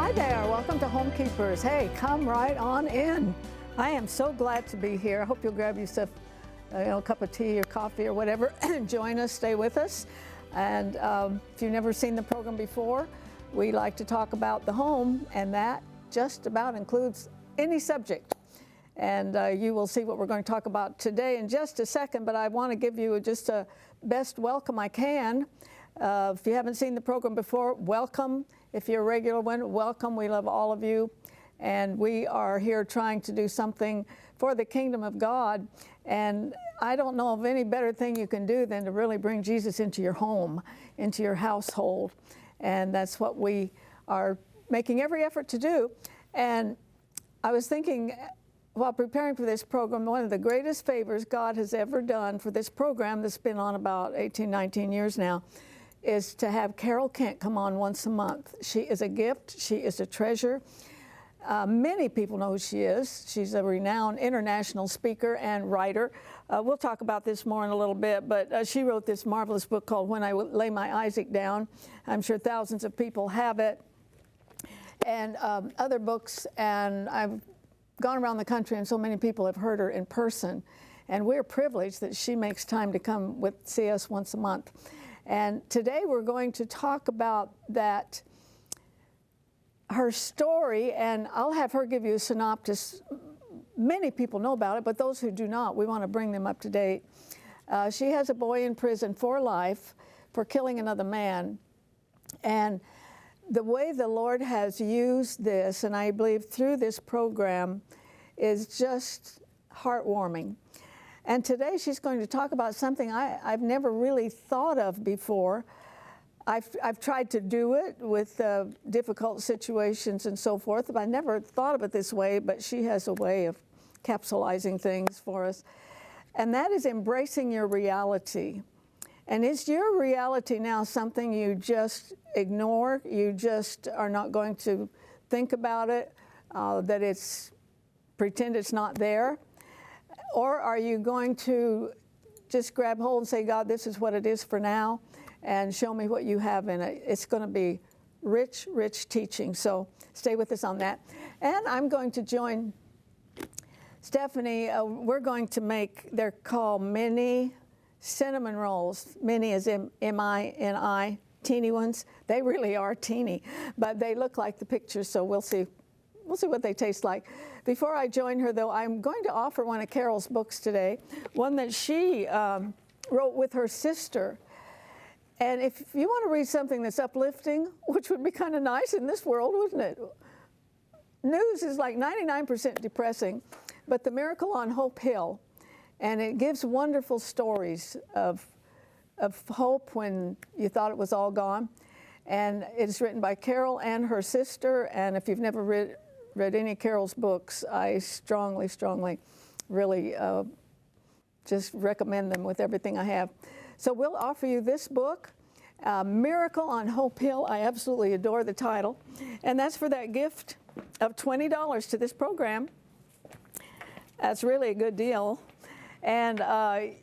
Hi there, welcome to Homekeepers. Hey, come right on in. I am so glad to be here. I hope you'll grab yourself a cup of tea or coffee or whatever and join us, stay with us. And if you've never seen the program before, we like to talk about the home, and that just about includes any subject. And you will see what we're going to talk about today in just a second, but I want to give you just a best welcome I can. If you haven't seen the program before, welcome. If you're a regular one, welcome. We love all of you. And we are here trying to do something for the kingdom of God. And I don't know of any better thing you can do than to really bring Jesus into your home, into your household. And that's what we are making every effort to do. And I was thinking, while preparing for this program, one of the greatest favors God has ever done for this program that's been on about 18, 19 years now, is to have Carol Kent come on once a month. She is a gift. She is a treasure. Many people know who she is. She's a renowned international speaker and writer. We'll talk about this more in a little bit, but she wrote this marvelous book called When I Lay My Isaac Down. I'm sure thousands of people have it. And other books, and I've gone around the country and so many people have heard her in person. And we're privileged that she makes time to come see us once a month. And today we're going to talk about her story, and I'll have her give you a synopsis. Many people know about it, but those who do not, we want to bring them up to date. She has a boy in prison for life for killing another man. And the way the Lord has used this, and I believe through this program, is just heartwarming. And today she's going to talk about something I've never really thought of before. I've tried to do it with difficult situations and so forth, but I never thought of it this way, but she has a way of capsulizing things for us. And that is embracing your reality. And is your reality now something you just ignore? You just are not going to think about it, pretend it's not there? Or are you going to just grab hold and say, God, this is what it is for now, and show me what you have in it? It's going to be rich, rich teaching. So stay with us on that. And I'm going to join Stephanie. We're going to make, they're called mini cinnamon rolls. Mini is M-I-N-I, teeny ones. They really are teeny, but they look like the pictures, so we'll see what they taste like. Before I join her, though, I'm going to offer one of Carol's books today, one that she wrote with her sister. And if you want to read something that's uplifting, which would be kind of nice in this world, wouldn't it? News is like 99% depressing, but The Miracle on Hope Hill, and it gives wonderful stories of hope when you thought it was all gone. And it's written by Carol and her sister, and if you've never read any of Carol's books, I strongly, strongly really just recommend them with everything I have. So we'll offer you this book, Miracle on Hope Hill. I absolutely adore the title. And that's for that gift of $20 to this program. That's really a good deal. And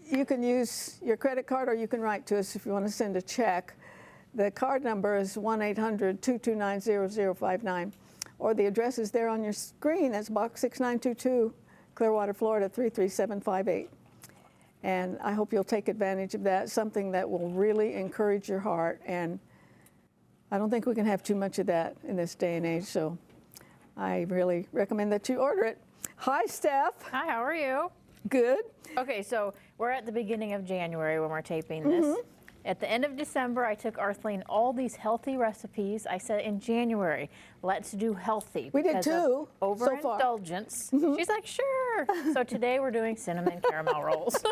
you can use your credit card, or you can write to us if you want to send a check. The card number is 1-800-229-0059. Or the address is there on your screen. That's Box 6922, Clearwater, Florida, 33758. And I hope you'll take advantage of that, something that will really encourage your heart. And I don't think we can have too much of that in this day and age, so I really recommend that you order it. Hi, Steph. Hi, how are you? Good. Okay, so we're at the beginning of January when we're taping this. Mm-hmm. At the end of December, I took Arthelene all these healthy recipes. I said in January, let's do healthy. We did too. Overindulgence. So she's like, sure. So today we're doing cinnamon caramel rolls.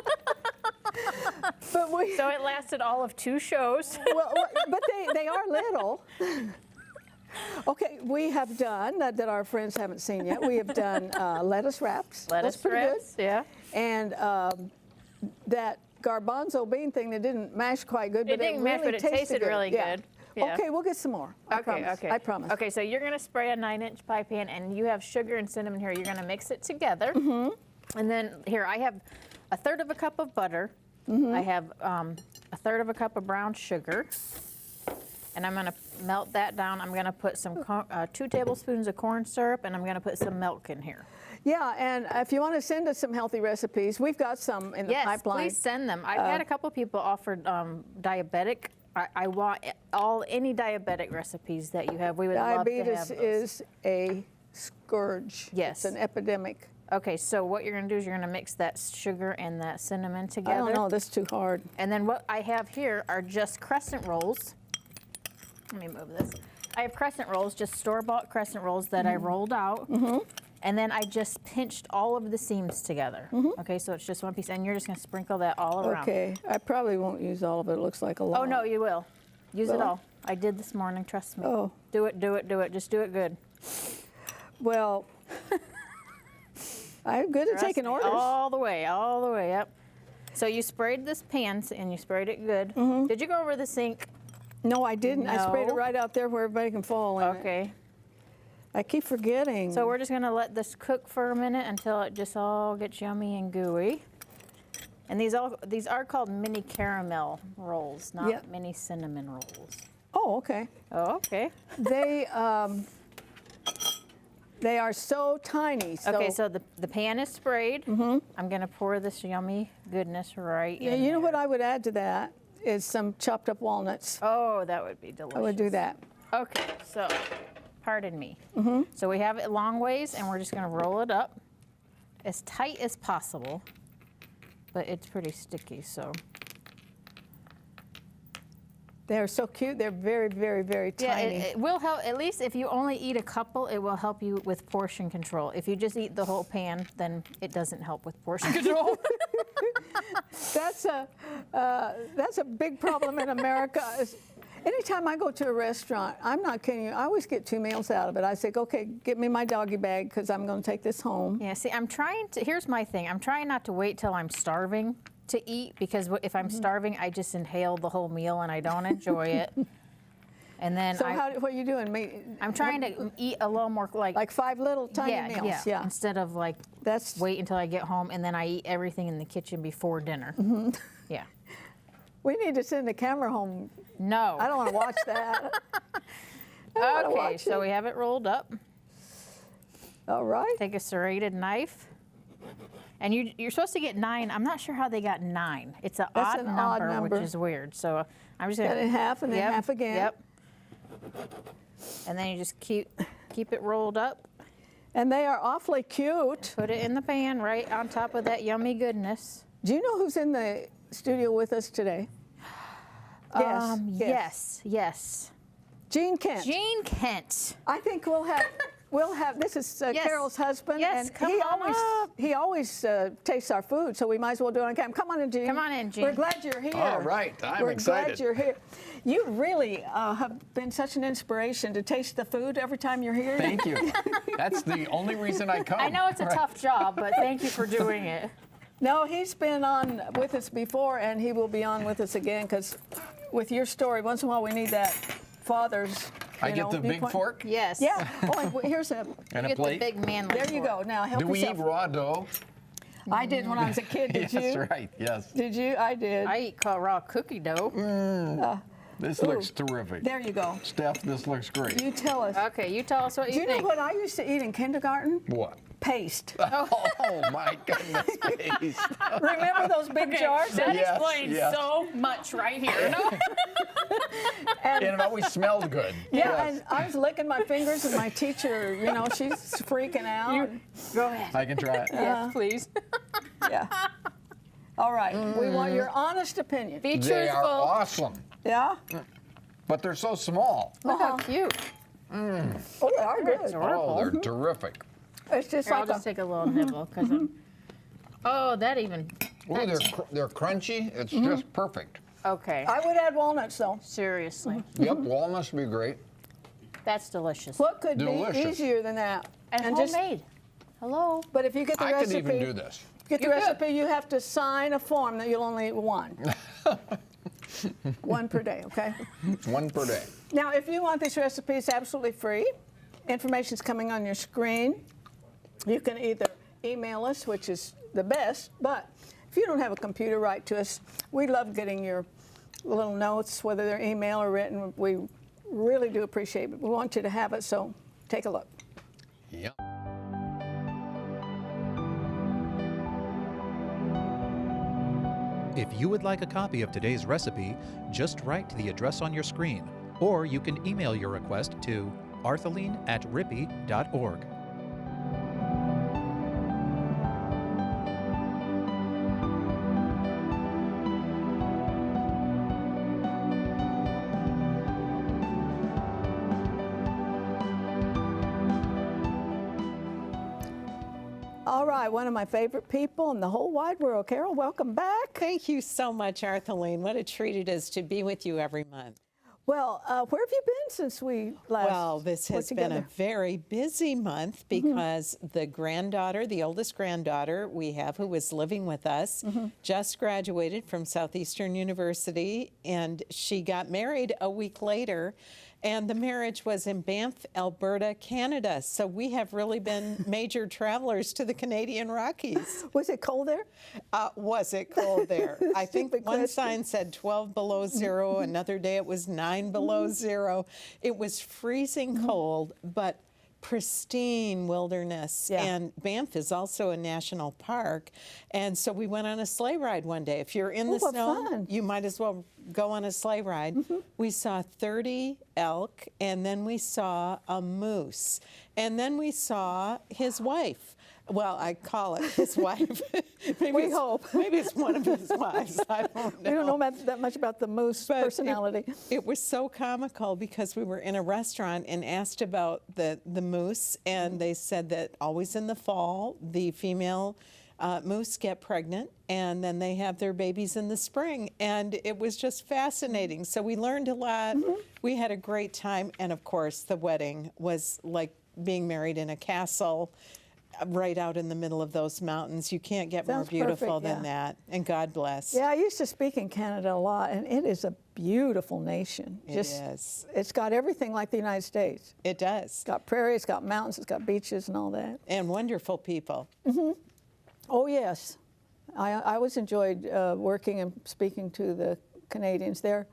So it lasted all of 2 shows. Well, but they are little. Okay, we have done, that our friends haven't seen yet, we have done lettuce wraps. Lettuce wraps, good. Yeah. And that garbanzo bean thing that didn't mash quite good, but it really tasted really good. Yeah. Okay, we'll get some more. I promise. I promise. Okay, so you're going to spray a 9-inch pie pan, and you have sugar and cinnamon here. You're going to mix it together. Mm-hmm. And then here I have 1/3 of a cup of butter. Mm-hmm. I have 1/3 of a cup of brown sugar. And I'm going to melt that down. I'm going to put some 2 tablespoons of corn syrup, and I'm going to put some milk in here. Yeah, and if you want to send us some healthy recipes, we've got some in the pipeline. Yes, please send them. I've had a couple people offered diabetic. I want any diabetic recipes that you have. We would love to have those. Diabetes is a scourge. Yes. It's an epidemic. Okay, so what you're going to do is you're going to mix that sugar and that cinnamon together. I don't know, this is too hard. And then what I have here are just crescent rolls. Let me move this. I have crescent rolls, just store-bought crescent rolls that I rolled out. And then I just pinched all of the seams together. Okay, so it's just one piece, and you're just going to sprinkle that all around. Okay, I probably won't use all of it. It looks like a lot. Oh, no, you will. Use it all. I did this morning, trust me. Oh. Do it, do it, do it. Just do it good. Well, I'm good at taking orders. All the way, yep. So you sprayed this pan, and you sprayed it good. Did you go over the sink? No, I didn't. No. I sprayed it right out there where everybody can fall in it. Okay. I keep forgetting. So we're just going to let this cook for a minute until it just all gets yummy and gooey. And these are called mini caramel rolls, not mini cinnamon rolls. Oh, okay. Oh, okay. They are so tiny. So Okay, so the pan is sprayed. I'm going to pour this yummy goodness right in. you know what I would add to that is some chopped up walnuts. Oh, that would be delicious. I would do that. Okay, so pardon me. So we have it long ways, and we're just going to roll it up as tight as possible, but it's pretty sticky, so. They're so cute. They're very, very, very tiny. Yeah, it will help. At least if you only eat a couple, it will help you with portion control. If you just eat the whole pan, then it doesn't help with portion control. That's a big problem in America. Anytime I go to a restaurant, I'm not kidding you, I always get 2 meals out of it. I say, okay, get me my doggy bag because I'm going to take this home. Yeah, see, here's my thing. I'm trying not to wait till I'm starving to eat, because if I'm starving, I just inhale the whole meal and I don't enjoy it. And then So what are you doing? I'm trying to eat a little more like 5 little tiny meals. Yeah. Instead of wait until I get home and then I eat everything in the kitchen before dinner. Yeah. We need to send the camera home. No. I don't want to watch that. Okay, so we have it rolled up. All right. Take a serrated knife. And you're supposed to get 9. I'm not sure how they got 9. It's an odd number, which is weird. So I'm just going to cut it in half and then half again. Yep. And then you just keep it rolled up. And they are awfully cute. Put it in the pan right on top of that yummy goodness. Do you know who's in the studio with us today? Yes. Gene Kent. Gene Kent. I think we'll have. This is Carol's husband, Yes, and he always tastes our food, so we might as well do it on camera. Come on in, Gene. Come on in, Gene. We're glad you're here. All right, I'm excited. We're glad you're here. You really have been such an inspiration to taste the food every time you're here. Thank you. That's the only reason I come. I know it's a tough job, but thank you for doing it. No, he's been on with us before, and he will be on with us again, because with your story, once in a while we need that father's. I get the big fork? Yes. Yeah. Oh, here's a. And You a get plate? the big manly There you fork. go. Now help Do we yourself. eat raw dough? I did when I was a kid. Did you? That's right, yes. Did you? I did. I eat raw cookie dough. This looks terrific. There you go. Steph, this looks great. You tell us. Okay, you tell us what Do you you think. know what I used to eat in kindergarten? What? Paste. Oh my goodness. Paste. Remember those big jars? That Yes, explains yes. so much right here. No? And it always smelled good. Yeah, Yes. and I was licking my fingers, and my teacher, she's freaking out. Go ahead. I can try it. Yes, please. Yeah. All right. We want your honest opinion. Be They are truthful. awesome, Yeah? but they're so small. Look how cute. Oh, they are good. Oh, they're terrific. It's just Here, I'll like just take a little nibble because oh, that even. Oh, they're crunchy. It's just perfect. Okay. I would add walnuts, though. Seriously, Yep, walnuts would be great. that's delicious. What could be Delicious. easier than that? And just- homemade. Hello. But if you get the I recipe, could even do this. Get the You could. recipe, you have to sign a form that you'll only eat one. One per day, okay? One per day. Now, if you want this recipe, it's absolutely free. Information's coming on your screen. You can either email us, which is the best, but if you don't have a computer, write to us. We love getting your little notes, whether they're email or written. We really do appreciate it. We want you to have it, so take a look. Yep. If you would like a copy of today's recipe, just write to the address on your screen, or you can email your request to arthelene@rippy.org. All right, one of my favorite people in the whole wide world. Carol, welcome back. Thank you so much, Arthelene. What a treat it is to be with you every month. Well, where have you been since we last Well, this has been a very busy month because the granddaughter, the oldest granddaughter we have who was living with us, just graduated from Southeastern University, and she got married a week later. And the marriage was in Banff, Alberta, Canada. So we have really been major travelers to the Canadian Rockies. Was it cold there? Was it cold there? I think Stupid one question. sign said 12 below zero. Another day it was 9 below zero. It was freezing cold, but pristine wilderness. Yeah. And Banff is also a national park. And so we went on a sleigh ride one day. If you're in the what snow, fun. you might as well go on a sleigh ride. We saw 30 elk, and then we saw a moose. And then we saw his wife. Well, I call it his wife. We hope. Maybe it's one of his wives. I don't know. We don't know that much about the moose But personality. It was so comical because we were in a restaurant and asked about the moose, and they said that always in the fall, the female moose get pregnant, and then they have their babies in the spring. And it was just fascinating. So we learned a lot. We had a great time. And of course, the wedding was like being married in a castle right out in the middle of those mountains. You can't get more Sounds beautiful perfect, than that. And God bless. Yeah, I used to speak in Canada a lot, and it is a beautiful nation. It is. It's got everything like the United States. It does. It's got prairies, it's got mountains, it's got beaches and all that. And wonderful people. Oh, yes. I always enjoyed working and speaking to the Canadians. They're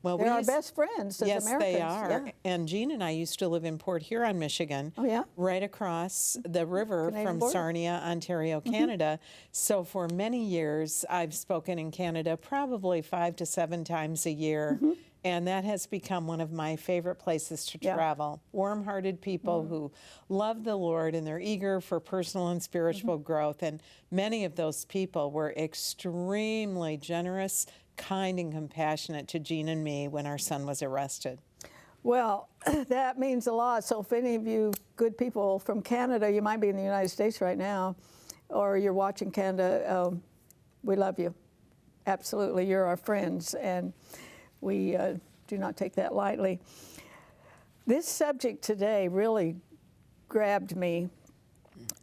our best friends as yes, Americans. they are. Yeah. And Jean and I used to live in Port Huron, Michigan. Oh, yeah? Right across the river Canadian from border. Sarnia, Ontario, Canada. So for many years, I've spoken in Canada probably 5 to 7 times a year. And that has become one of my favorite places to Yeah. travel. Warm-hearted people who love the Lord, and they're eager for personal and spiritual growth. And many of those people were extremely generous, kind, and compassionate to Jean and me when our son was arrested. Well, that means a lot. So if any of you good people from Canada, you might be in the United States right now, or you're watching Canada, we love you. Absolutely, you're our friends, and we do not take that lightly. This subject today really grabbed me.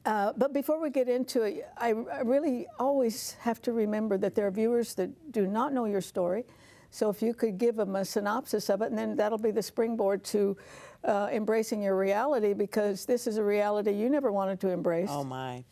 But before we get into it, I really always have to remember that there are viewers that do not know your story. So if you could give them a synopsis of it, and then that'll be the springboard to embracing your reality, because this is a reality you never wanted to embrace. Oh, my.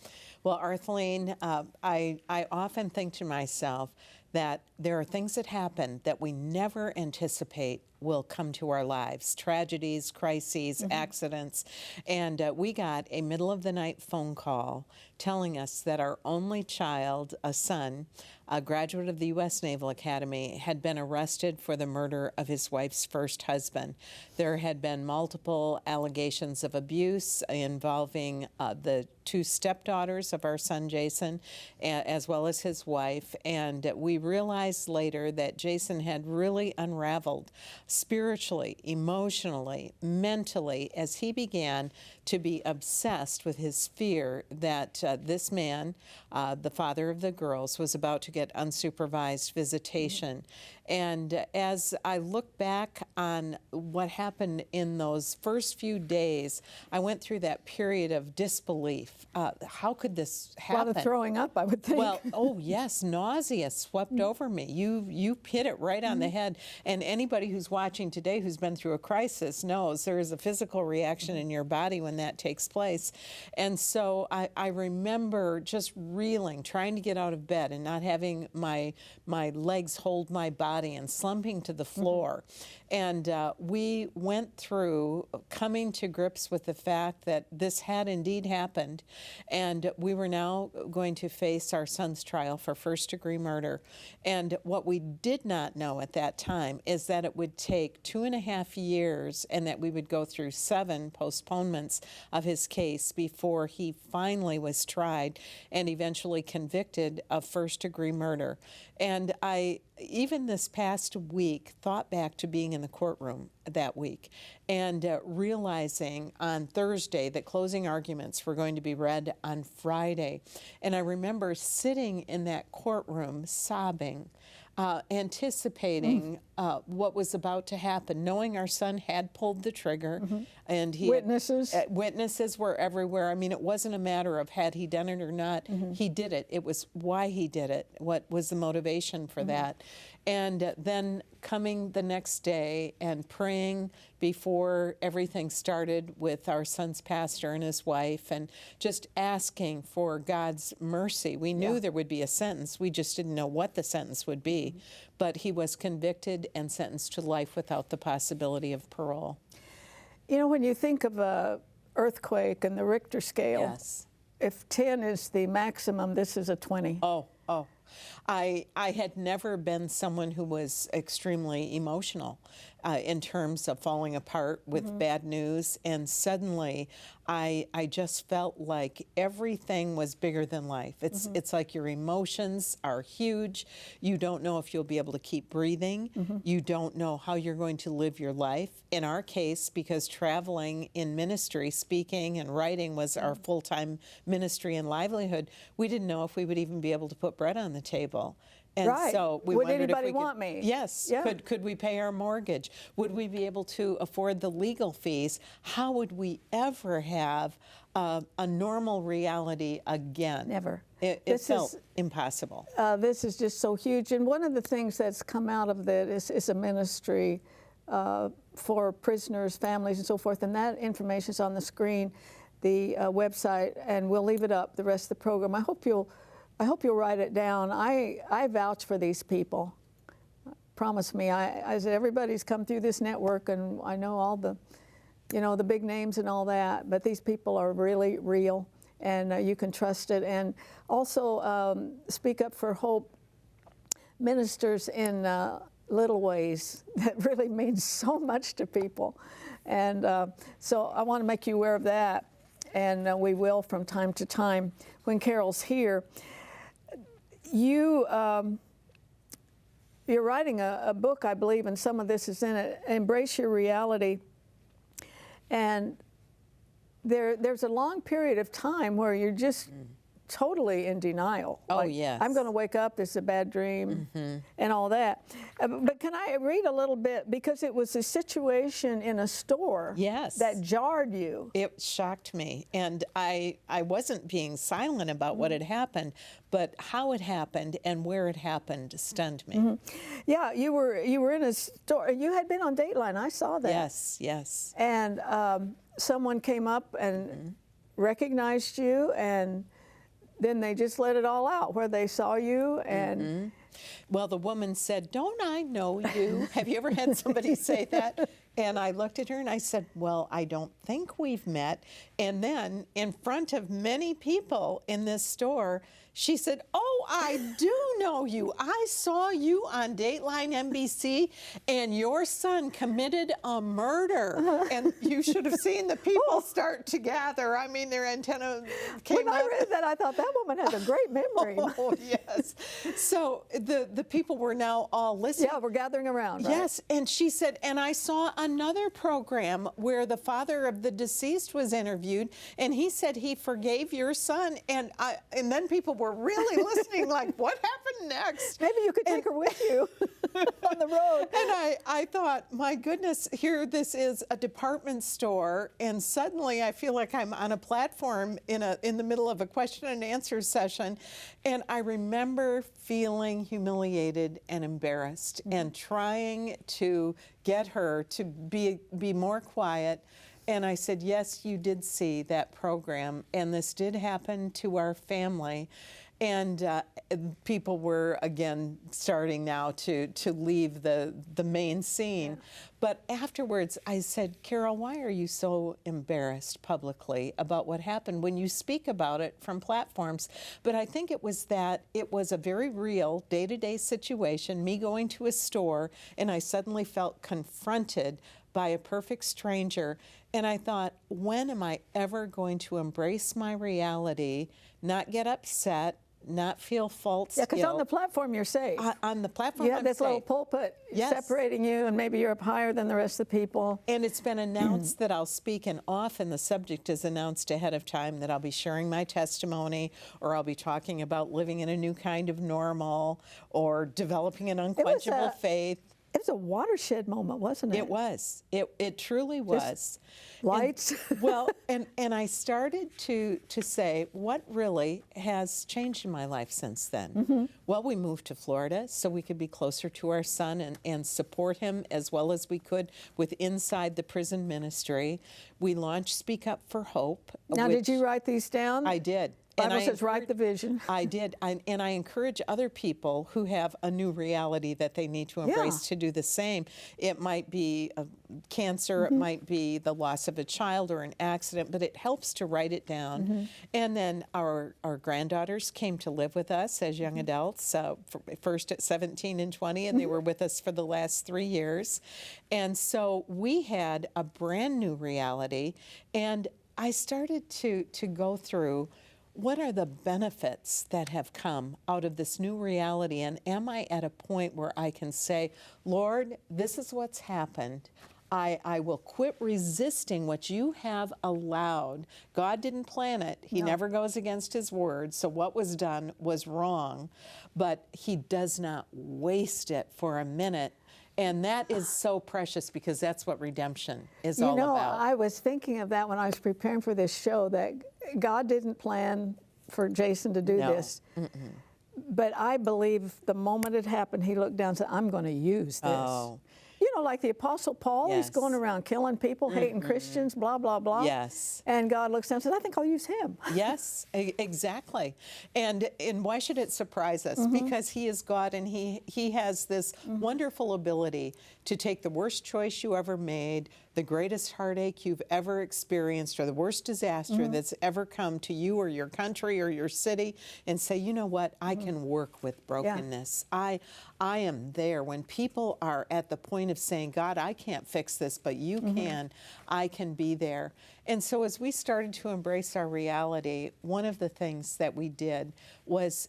Well, Arthelene, I often think to myself that there are things that happen that we never anticipate will come to our lives, tragedies, crises, accidents. And we got a middle-of-the-night phone call telling us that our only child, a son, a graduate of the U.S. Naval Academy, had been arrested for the murder of his wife's first husband. There had been multiple allegations of abuse involving the 2 stepdaughters of our son, Jason, as well as his wife. And we realized later that Jason had really unraveled spiritually, emotionally, mentally, as he began to be obsessed with his fear that this man, the father of the girls, was about to get unsupervised visitation. And as I look back on what happened in those first few days, I went through that period of disbelief. How could this happen? A lot of throwing up, I would think. Well, oh yes, nausea swept over me. You hit it right on the head. And anybody who's watching today who's been through a crisis knows there is a physical reaction in your body when that takes place. And so I remember just reeling, trying to get out of bed and not having having my legs hold my body and slumping to the floor. And we went through coming to grips with the fact that this had indeed happened, and we were now going to face our son's trial for first-degree murder. And what we did not know at that time is that it would take 2.5 years and that we would go through 7 postponements of his case before he finally was tried and eventually convicted of first-degree murder. And I, even this past week, thought back to being in the courtroom that week and realizing on Thursday that closing arguments were going to be read on Friday. And I remember sitting in that courtroom sobbing, anticipating what was about to happen, knowing our son had pulled the trigger. And he witnesses were everywhere. I mean, it wasn't a matter of had he done it or not. He did it. It was why he did it, what was the motivation for that. And then coming the next day and praying before everything started with our son's pastor and his wife, and just asking for God's mercy. We knew there would be a sentence. We just didn't know what the sentence would be. But he was convicted and sentenced to life without the possibility of parole. You know, when you think of a earthquake and the Richter scale, if 10 is the maximum, this is a 20. I had never been someone who was extremely emotional in terms of falling apart with bad news, and suddenly I just felt like everything was bigger than life. It's like your emotions are huge. You don't know if you'll be able to keep breathing. You don't know how you're going to live your life. In our case, because traveling in ministry, speaking and writing was our full-time ministry and livelihood, we didn't know if we would even be able to put bread on the table. And so we would wondered anybody if we want me? Yes. Could we pay our mortgage? Would we be able to afford the legal fees? How would we ever have a normal reality again? Never. It felt impossible. This is just so huge. And one of the things that's come out of that is a ministry for prisoners, families, and so forth. And that information is on the screen, the website, and we'll leave it up the rest of the program. I hope you'll write it down. I vouch for these people. Promise me. I said everybody's come through this network, and I know all the, the big names and all that. But these people are really real, and you can trust it. And also Speak Up for Hope ministers in little ways that really means so much to people. And so I want to make you aware of that, and we will from time to time when Carol's here. You're writing a book, I believe, and some of this is in it, Embrace Your Reality. And there's a long period of time where you're just totally in denial. Yes. I'm going to wake up, this is a bad dream, and all that. But can I read a little bit? Because it was a situation in a store that jarred you. It shocked me. And I wasn't being silent about what had happened, but how it happened and where it happened stunned me. Yeah, you were in a store. You had been on Dateline. I saw that. Yes. And someone came up and recognized you, and then they just let it all out where they saw you. And well, the woman said, "Don't I know you?" Have you ever had somebody say that? And I looked at her and I said, "Well, I don't think we've met." And then in front of many people in this store, she said, "Oh, I do know you. I saw you on Dateline NBC, and your son committed a murder." And you should have seen the people start to gather. I mean, their antenna came up. When I read that, I thought that woman has a great memory. Oh, yes. So the people were now all listening. Yeah, we're gathering around, right? Yes, and she said, and I saw another program where the father of the deceased was interviewed, and he said he forgave your son, and then people were really listening like, what happened next? Maybe you could take her with you on the road. And I thought, my goodness, here this is a department store, and suddenly I feel like I'm on a platform in the middle of a question and answer session, and I remember feeling humiliated and embarrassed and trying to get her to be more quiet. And I said, yes, you did see that program, and this did happen to our family. And people were, again, starting now to leave the main scene. Yeah. But afterwards, I said, Carol, why are you so embarrassed publicly about what happened when you speak about it from platforms? But I think it was that it was a very real day-to-day situation, me going to a store, and I suddenly felt confronted by a perfect stranger. And I thought, when am I ever going to embrace my reality, not get upset, not feel false guilt? Yeah, because on the platform you're safe. On the platform, you have this little pulpit separating you, and maybe you're up higher than the rest of the people. And it's been announced that I'll speak, and often the subject is announced ahead of time, that I'll be sharing my testimony, or I'll be talking about living in a new kind of normal, or developing an unquenchable faith. It was a watershed moment, wasn't it? It was. It truly was. Lights. And I started to say, what really has changed in my life since then? Well, we moved to Florida so we could be closer to our son and support him as well as we could with inside the prison ministry. We launched Speak Up for Hope. Now, did you write these down? I did. Bible says write the vision. I did, and I encourage other people who have a new reality that they need to embrace to do the same. It might be cancer, it might be the loss of a child or an accident, but it helps to write it down. And then our granddaughters came to live with us as young adults, first at 17 and 20, and they were with us for the last 3 years. And so we had a brand new reality, and I started to go through, what are the benefits that have come out of this new reality? And am I at a point where I can say, Lord, this is what's happened. I will quit resisting what you have allowed. God didn't plan it. He never goes against his word. So what was done was wrong. But he does not waste it for a minute. And that is so precious, because that's what redemption is all about. I was thinking of that when I was preparing for this show, that God didn't plan for Jason to do this. But I believe the moment it happened, he looked down and said, I'm going to use this. Oh. You know, like the Apostle Paul, he's going around killing people, hating Christians, blah, blah, blah. Yes. And God looks down and says, I think I'll use him. Yes, exactly. And why should it surprise us? Because he is God, and he has this wonderful ability to take the worst choice you ever made, the greatest heartache you've ever experienced, or the worst disaster that's ever come to you or your country or your city, and say, you know what, I can work with brokenness. I am there. When people are at the point of saying, God, I can't fix this, but you can, I can be there. And so as we started to embrace our reality, one of the things that we did was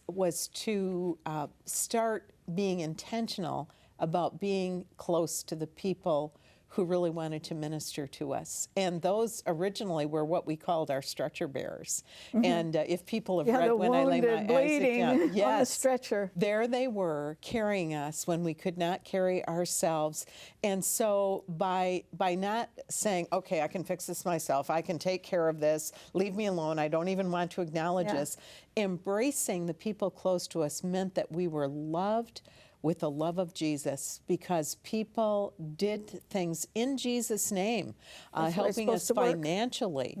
to start being intentional about being close to the people who really wanted to minister to us. And those originally were what we called our stretcher bearers. And if people have read When I Lay My bleeding Eyes Down, on the stretcher. There they were, carrying us when we could not carry ourselves. And so by not saying, okay, I can fix this myself, I can take care of this, leave me alone, I don't even want to acknowledge this, embracing the people close to us meant that we were loved with the love of Jesus, because people did things in Jesus' name, helping us financially,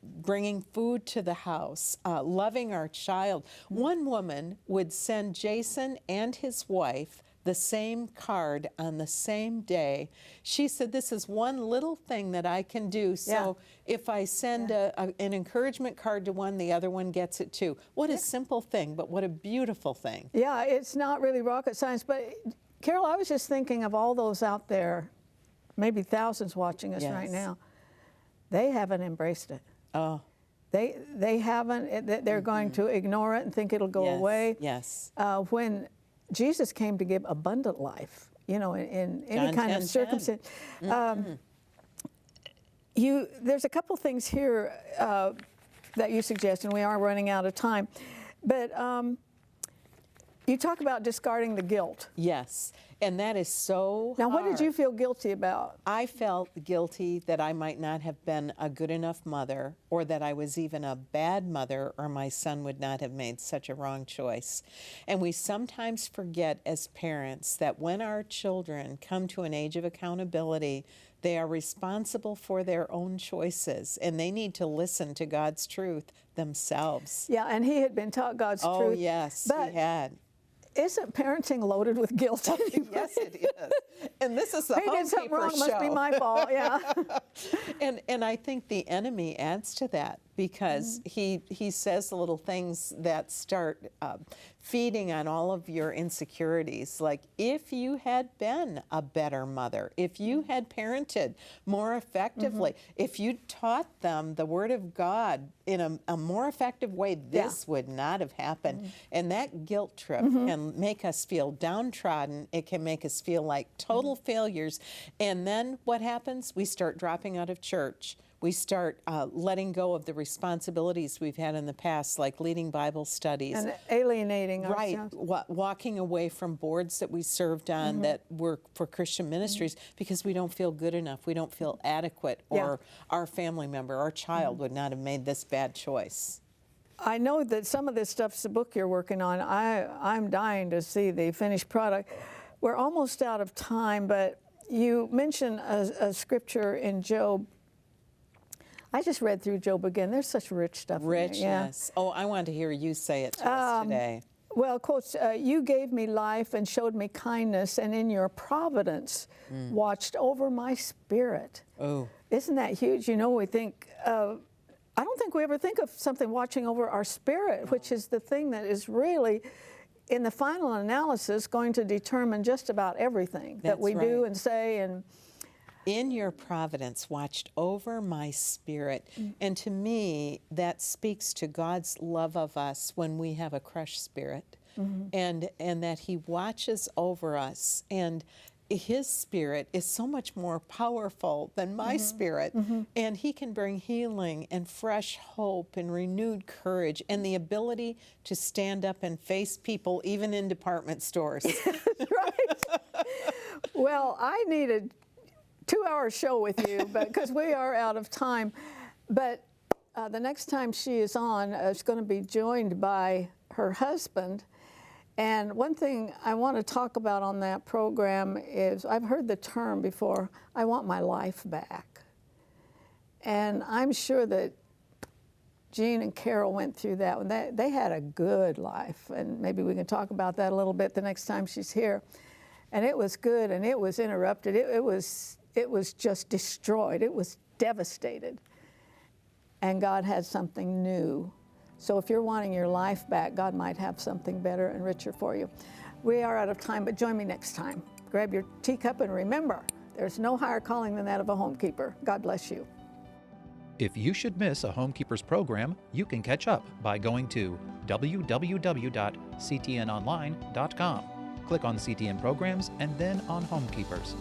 bringing food to the house, loving our child. One woman would send Jason and his wife the same card on the same day. She said, this is one little thing that I can do. So if I send an encouragement card to one, the other one gets it too. What a simple thing, but what a beautiful thing. Yeah, it's not really rocket science. But Carol, I was just thinking of all those out there, maybe thousands watching us right now. They haven't embraced it. Oh. They haven't. They're going to ignore it and think it'll go away. Yes. When Jesus came to give abundant life, you know, in any kind of circumstance. There's a couple things here that you suggest, and we are running out of time. But you talk about discarding the guilt. Yes. And that is so Now, what did hard. you feel guilty about? I felt guilty that I might not have been a good enough mother, or that I was even a bad mother, or my son would not have made such a wrong choice. And we sometimes forget as parents that when our children come to an age of accountability, they are responsible for their own choices, and they need to listen to God's truth themselves. Yeah, and he had been taught God's Oh, truth. yes, but he had. Isn't parenting loaded with guilt? Yes, it is. And this is the He did something wrong, Homekeepers must be show. my fault, yeah. And I think the enemy adds to that, because he says the little things that start feeding on all of your insecurities. Like, if you had been a better mother, if you had parented more effectively, if you taught them the Word of God in a more effective way, this would not have happened. And that guilt trip can make us feel downtrodden. It can make us feel like total failures. And then what happens? We start dropping out of church. We start letting go of the responsibilities we've had in the past, like leading Bible studies. And alienating Right, ourselves. walking away from boards that we served on that were for Christian ministries, because we don't feel good enough, we don't feel adequate, or our family member, our child would not have made this bad choice. I know that some of this stuff's the book you're working on. I'm dying to see the finished product. We're almost out of time, but you mentioned a scripture in Job. I just read through Job again. There's such rich stuff in there. Richness. Oh, I want to hear you say it to us today. Well, quotes, you gave me life and showed me kindness, and in your providence watched over my spirit. Oh. Isn't that huge? You know, we think, I don't think we ever think of something watching over our spirit, which is the thing that is really, in the final analysis, going to determine just about everything that we do and say. And in your providence watched over my spirit. And to me, that speaks to God's love of us when we have a crushed spirit, and that he watches over us. And his spirit is so much more powerful than my spirit, and he can bring healing and fresh hope and renewed courage and the ability to stand up and face people even in department stores. right. Well, I needed 2-hour show with you, because we are out of time. But the next time she is on, it's going to be joined by her husband. And one thing I want to talk about on that program is, I've heard the term before, I want my life back. And I'm sure that Jean and Carol went through that one. They had a good life, and maybe we can talk about that a little bit the next time she's here. And it was good, and it was interrupted. It was just destroyed. It was devastated. And God had something new. So if you're wanting your life back, God might have something better and richer for you. We are out of time, but join me next time. Grab your teacup and remember, there's no higher calling than that of a homekeeper. God bless you. If you should miss a Homekeepers program, you can catch up by going to www.ctnonline.com. Click on CTN Programs and then on Homekeepers.